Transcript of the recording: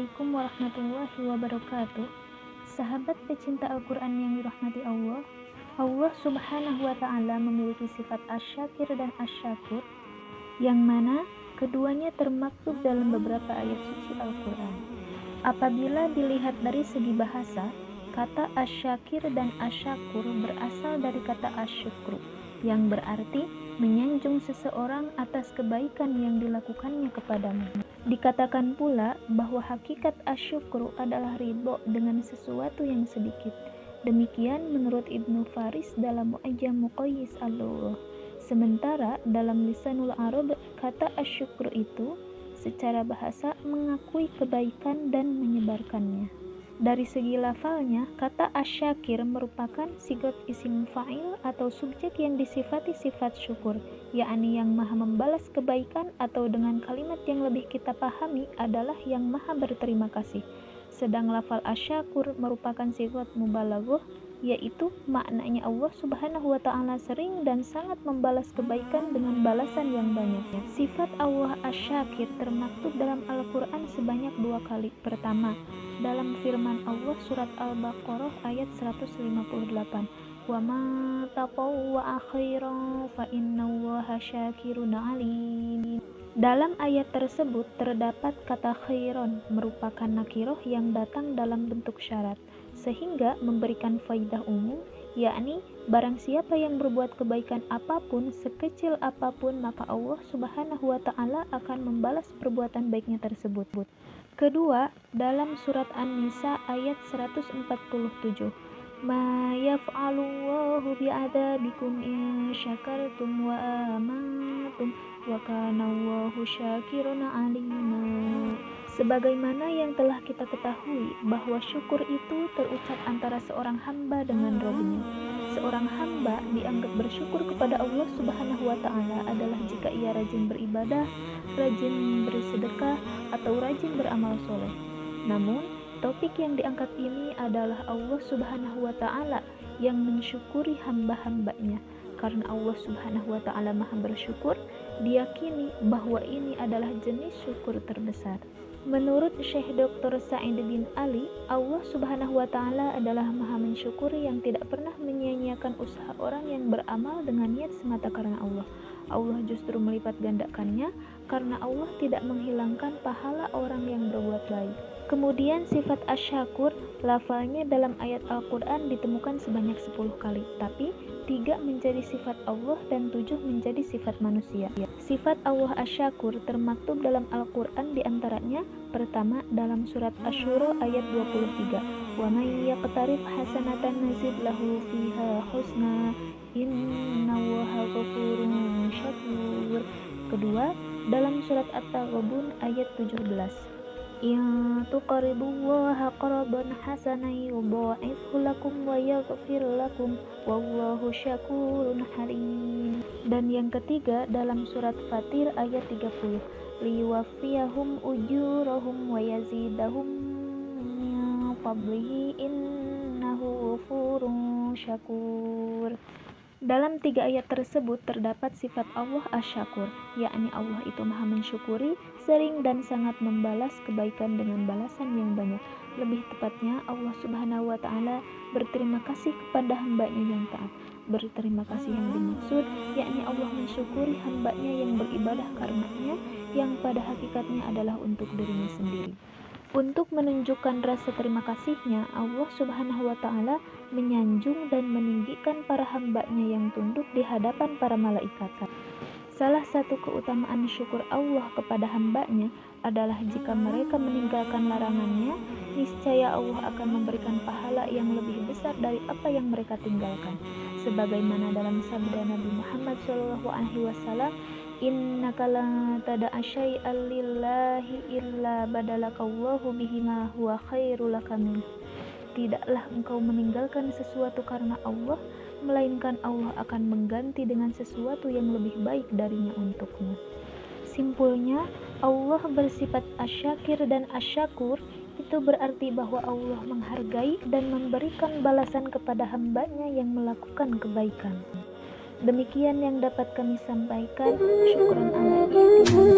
Assalamualaikum warahmatullahi wabarakatuh. Sahabat pecinta Al-Quran yang dirahmati Allah, Allah subhanahu wa ta'ala memiliki sifat asyakir dan asyakur, yang mana keduanya termaktub dalam beberapa ayat suci Al-Quran. Apabila dilihat dari segi bahasa, kata asyakir dan asyakur berasal dari kata asyukru, yang berarti menyanjung seseorang atas kebaikan yang dilakukannya kepadamu. Dikatakan pula bahwa hakikat asyukru adalah ridho dengan sesuatu yang sedikit. Demikian menurut Ibnu Faris dalam Mu'jam Muqayyis al-Lughah. Sementara dalam Lisanul Arab, kata asyukru itu secara bahasa mengakui kebaikan dan menyebarkannya. Dari segi lafalnya, kata asyakir merupakan sigat isim fa'il atau subjek yang disifati sifat syukur, yakni yang maha membalas kebaikan, atau dengan kalimat yang lebih kita pahami adalah yang maha berterima kasih. Sedang lafal asyakur merupakan sigat mubalaghah, yaitu maknanya Allah subhanahu wa ta'ala sering dan sangat membalas kebaikan dengan balasan yang banyak. Sifat Allah asyakir termaktub dalam Al-Quran sebanyak 2 kali. Pertama, dalam firman Allah surat Al-Baqarah ayat 158, wa ma tatawwa'a khairan fa innallaha syakirun alim. Dalam ayat tersebut terdapat kata khairon merupakan nakiroh yang datang dalam bentuk syarat, sehingga memberikan faidah umum, yakni barang siapa yang berbuat kebaikan apapun, sekecil apapun, maka Allah subhanahu wa ta'ala akan membalas perbuatan baiknya tersebut. Kedua, dalam surat An-Nisa ayat 147, ma yaf'alullahu bi'adabikum in syakartum wa amantum wa kanallahu syakirun alima. Sebagaimana yang telah kita ketahui bahwa syukur itu terucap antara seorang hamba dengan Rabb-Nya. Seorang hamba dianggap bersyukur kepada Allah subhanahu wa ta'ala adalah jika ia rajin beribadah, rajin bersedekah, atau rajin beramal soleh. Namun, topik yang diangkat ini adalah Allah subhanahu wa ta'ala yang mensyukuri hamba-hambanya. Karena Allah subhanahu wa ta'ala maha bersyukur, diyakini bahwa ini adalah jenis syukur terbesar. Menurut Syekh Dr. Sa'id bin Ali, Allah subhanahu wa ta'ala adalah maha mensyukuri yang tidak pernah menyia-nyiakan usaha orang yang beramal dengan niat semata karena Allah. Allah justru melipat gandakannya karena Allah tidak menghilangkan pahala orang yang berbuat baik. Kemudian sifat asyakur, lafalnya dalam ayat Al-Quran ditemukan sebanyak 10 kali, tapi 3 menjadi sifat Allah dan 7 menjadi sifat manusia. Sifat Allah asyakur termaktub dalam Al-Quran diantaranya, pertama dalam surat Asy-Syura ayat 23, wa may yaqtarif hasanatan nazid lahu fiha husna innallaha ghafurun syakur. Kedua, dalam surat At-Taghabun ayat 17, in tuqridullaha qardan hasanan yudha'ifhu lakum wa yaghfir lakum wallahu syakurun halim. Dan yang ketiga dalam surat Fatir ayat 30, liwaffiyahum ujurahum wa yazidahum min fadlihi innahu ghafurun syakur. Dalam 3 ayat tersebut terdapat sifat Allah asyakur, yakni Allah itu maha mensyukuri, sering dan sangat membalas kebaikan dengan balasan yang banyak. Lebih tepatnya, Allah subhanahu wa ta'ala berterima kasih kepada hambanya yang taat. Berterima kasih yang dimaksud, yakni Allah mensyukuri hambanya yang beribadah karenanya, yang pada hakikatnya adalah untuk dirinya sendiri. Untuk menunjukkan rasa terima kasihnya, Allah subhanahu wa ta'ala menyanjung dan meninggikan para hambanya yang tunduk di hadapan para malaikat. Salah satu keutamaan syukur Allah kepada hambanya adalah jika mereka meninggalkan larangannya, niscaya Allah akan memberikan pahala yang lebih besar dari apa yang mereka tinggalkan. Sebagaimana dalam sabda Nabi Muhammad SAW, innaka la tada'a syai'an lillahi illa badalakallahu bihima huwa khairul laka min. Tidaklah engkau meninggalkan sesuatu karena Allah, melainkan Allah akan mengganti dengan sesuatu yang lebih baik darinya untukmu. Simpulnya, Allah bersifat asyakir dan asyakur, itu berarti bahwa Allah menghargai dan memberikan balasan kepada hambanya yang melakukan kebaikan. Demikian yang dapat kami sampaikan. Syukran ala ihtimam